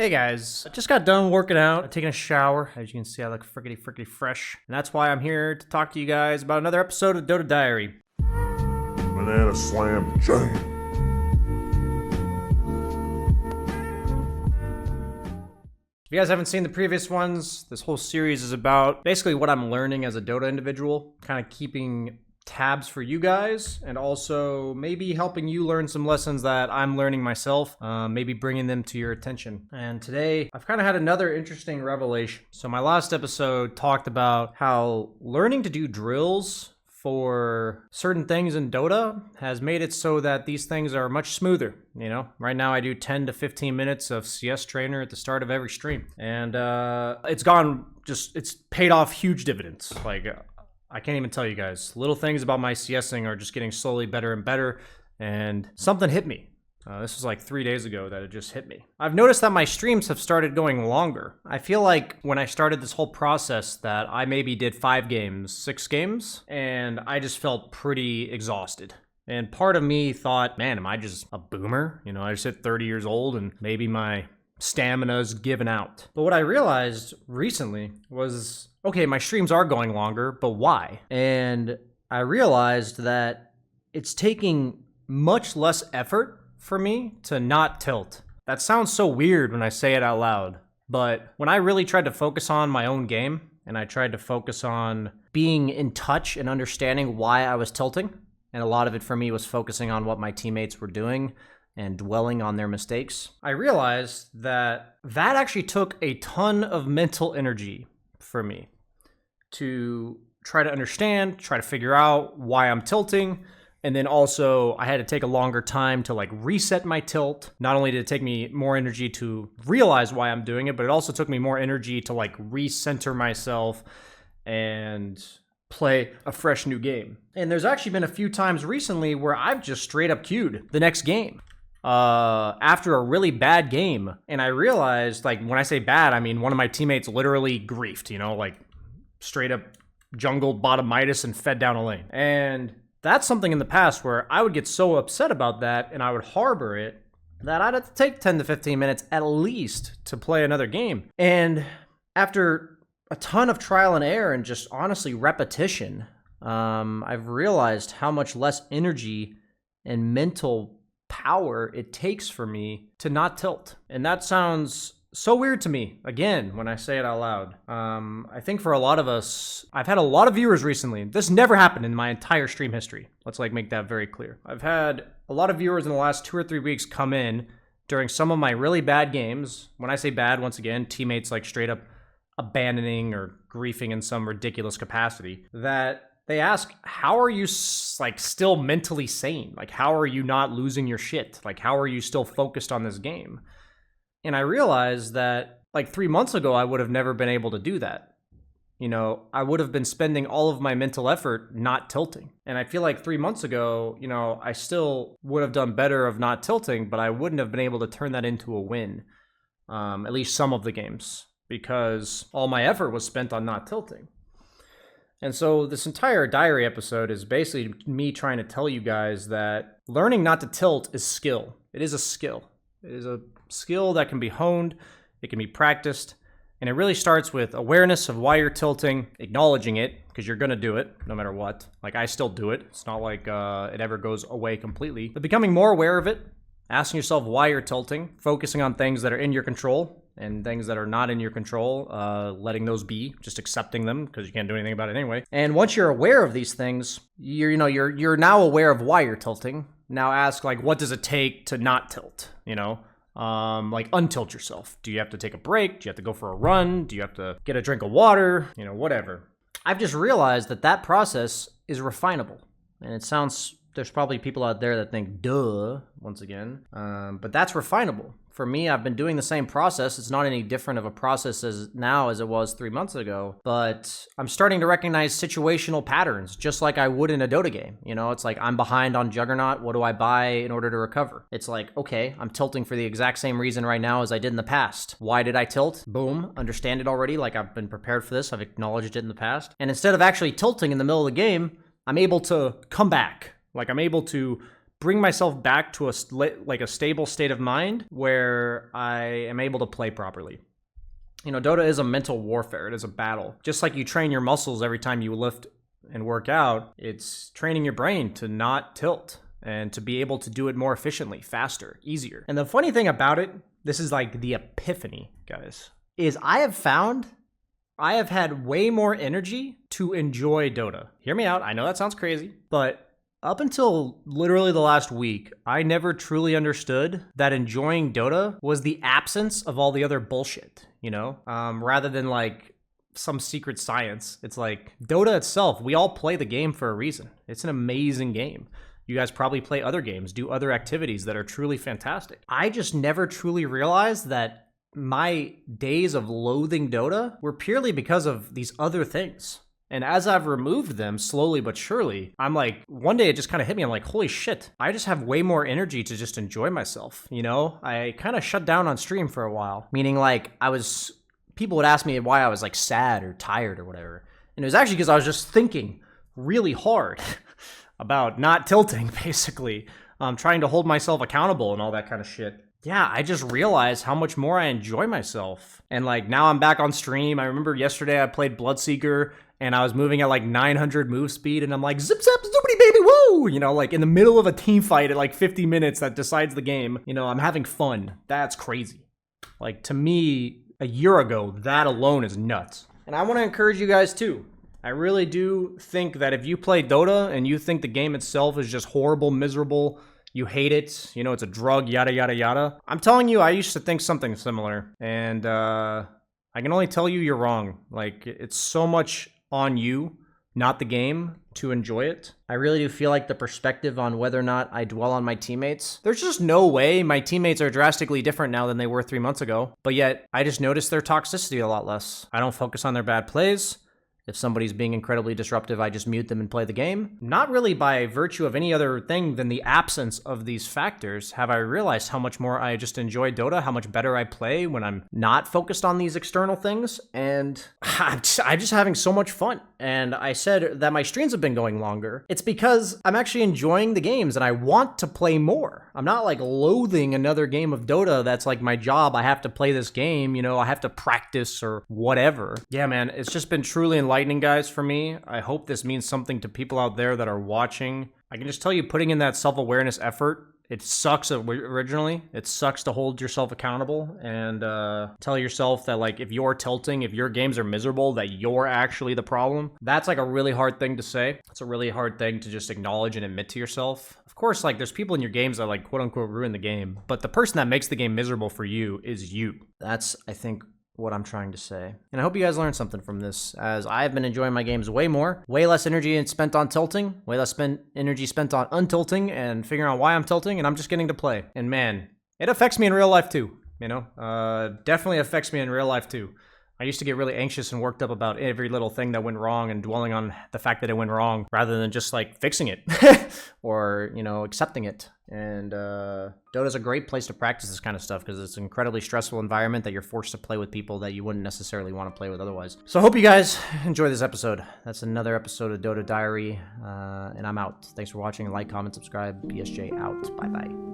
Hey guys, I just got done working out, taking a shower. As you can see, I look friggity fresh. And that's why I'm here to talk to you guys about another episode of Dota Diary. Banana slam jam. If you guys haven't seen the previous ones, this whole series is about basically what I'm learning as a Dota individual, kind of keeping tabs for you guys, and also maybe helping you learn some lessons that I'm learning myself, maybe bringing them to your attention. And today, I've kind of had another interesting revelation. So my last episode talked about how learning to do drills for certain things in Dota has made it so that these things are much smoother. You know, right now I do 10 to 15 minutes of CS trainer at the start of every stream, and it's paid off huge dividends. I can't even tell you guys. Little things about my CSing are just getting slowly better and better, and something hit me. This was like 3 days ago that it just hit me. I've noticed that my streams have started going longer. I feel like when I started this whole process that I maybe did 5 games, 6 games, and I just felt pretty exhausted. And part of me thought, man, am I just a boomer? You know, I just hit 30 years old and maybe my stamina's given out. But what I realized recently was, okay, my streams are going longer, but why? And I realized that it's taking much less effort for me to not tilt. That sounds so weird when I say it out loud, but when I really tried to focus on my own game, and I tried to focus on being in touch and understanding why I was tilting, and a lot of it for me was focusing on what my teammates were doing and dwelling on their mistakes, I realized that that actually took a ton of mental energy for me to try to understand, try to figure out why I'm tilting. And then also I had to take a longer time to reset my tilt. Not only did it take me more energy to realize why I'm doing it, but it also took me more energy to recenter myself and play a fresh new game. And there's actually been a few times recently where I've just straight up queued the next game after a really bad game. And I realized, when I say bad, I mean one of my teammates literally griefed, straight up jungled bottom Midas and fed down a lane. And that's something in the past where I would get so upset about that and I would harbor it that I'd have to take 10 to 15 minutes at least to play another game. And after a ton of trial and error and just honestly repetition, I've realized how much less energy and mental power it takes for me to not tilt. And that sounds so weird to me, again, when I say it out loud. I think for a lot of us, I've had a lot of viewers recently. This never happened in my entire stream history. Let's make that very clear. I've had a lot of viewers in the last 2 or 3 weeks come in during some of my really bad games. When I say bad, once again, teammates straight up abandoning or griefing in some ridiculous capacity, that they ask, how are you still mentally sane? How are you not losing your shit? How are you still focused on this game? And I realized that 3 months ago, I would have never been able to do that. I would have been spending all of my mental effort not tilting. And I feel like 3 months ago, I still would have done better of not tilting, but I wouldn't have been able to turn that into a win, at least some of the games, because all my effort was spent on not tilting. And so this entire diary episode is basically me trying to tell you guys that learning not to tilt is skill. It is a skill. It is a skill that can be honed, it can be practiced, and it really starts with awareness of why you're tilting, acknowledging it, because you're going to do it no matter what. I still do it. It's not like it ever goes away completely. But becoming more aware of it, asking yourself why you're tilting, focusing on things that are in your control and things that are not in your control, letting those be, just accepting them because you can't do anything about it anyway. And once you're aware of these things, you're now aware of why you're tilting. Now ask, what does it take to not tilt, untilt yourself. Do you have to take a break? Do you have to go for a run? Do you have to get a drink of water? Whatever. I've just realized that process is refinable. And it sounds, there's probably people out there that think, duh, once again. But that's refinable. For me, I've been doing the same process. It's not any different of a process as it was 3 months ago. But I'm starting to recognize situational patterns, just like I would in a Dota game. It's I'm behind on Juggernaut. What do I buy in order to recover? It's okay, I'm tilting for the exact same reason right now as I did in the past. Why did I tilt? Boom, understand it already. I've been prepared for this. I've acknowledged it in the past. And instead of actually tilting in the middle of the game, I'm able to come back. I'm able to bring myself back to a stable state of mind where I am able to play properly. You know, Dota is a mental warfare. It is a battle. Just like you train your muscles every time you lift and work out, it's training your brain to not tilt and to be able to do it more efficiently, faster, easier. And the funny thing about it, this is like the epiphany, guys, is I have found I have had way more energy to enjoy Dota. Hear me out. I know that sounds crazy, but up until literally the last week, I never truly understood that enjoying Dota was the absence of all the other bullshit, you know? Rather than like some secret science. It's like Dota itself, we all play the game for a reason. It's an amazing game. You guys probably play other games, do other activities that are truly fantastic. I just never truly realized that my days of loathing Dota were purely because of these other things. And as I've removed them slowly but surely, I'm like, one day it just kind of hit me. I'm like, holy shit, I just have way more energy to just enjoy myself. You know, I kind of shut down on stream for a while, meaning like people would ask me why I was like sad or tired or whatever. And it was actually because I was just thinking really hard about not tilting, basically, trying to hold myself accountable and all that kind of shit. Yeah, I just realized how much more I enjoy myself. And like now I'm back on stream. I remember yesterday I played Bloodseeker and I was moving at like 900 move speed and I'm like, zip zap zoopity baby woo! You know, like in the middle of a team fight at like 50 minutes that decides the game. You know, I'm having fun. That's crazy. Like to me, a year ago, that alone is nuts. And I want to encourage you guys too. I really do think that if you play Dota and you think the game itself is just horrible, miserable, you hate it, you know, it's a drug, yada, yada, yada. I'm telling you, I used to think something similar. And I can only tell you you're wrong. Like, it's so much on you, not the game, to enjoy it. I really do feel like the perspective on whether or not I dwell on my teammates, there's just no way my teammates are drastically different now than they were 3 months ago. But yet, I just notice their toxicity a lot less. I don't focus on their bad plays. If somebody's being incredibly disruptive, I just mute them and play the game. Not really by virtue of any other thing than the absence of these factors have I realized how much more I just enjoy Dota, how much better I play when I'm not focused on these external things. And I'm just having so much fun. And I said that my streams have been going longer. It's because I'm actually enjoying the games and I want to play more. I'm not like loathing another game of Dota that's like my job. I have to play this game, you know, I have to practice or whatever. Yeah, man, it's just been truly enlightening, guys, for me. I hope this means something to people out there that are watching. I can just tell you, putting in that self-awareness effort, it sucks originally. It sucks to hold yourself accountable and tell yourself that, like, if you're tilting, if your games are miserable, that you're actually the problem. That's like a really hard thing to say. It's a really hard thing to just acknowledge and admit to yourself. Of course, like, there's people in your games that, like, quote unquote ruin the game, but the person that makes the game miserable for you is you. That's, I think, what I'm trying to say. And I hope you guys learned something from this, as I've been enjoying my games way more. Way less energy spent on tilting, way less energy spent on untilting and figuring out why I'm tilting, and I'm just getting to play. And man, it affects me in real life too, you know? Definitely affects me in real life too. I used to get really anxious and worked up about every little thing that went wrong and dwelling on the fact that it went wrong rather than just like fixing it or, you know, accepting it. And Dota's a great place to practice this kind of stuff because it's an incredibly stressful environment that you're forced to play with people that you wouldn't necessarily want to play with otherwise. So I hope you guys enjoy this episode. That's another episode of Dota Diary, and I'm out. Thanks for watching. Like, comment, subscribe. BSJ out. Bye-bye.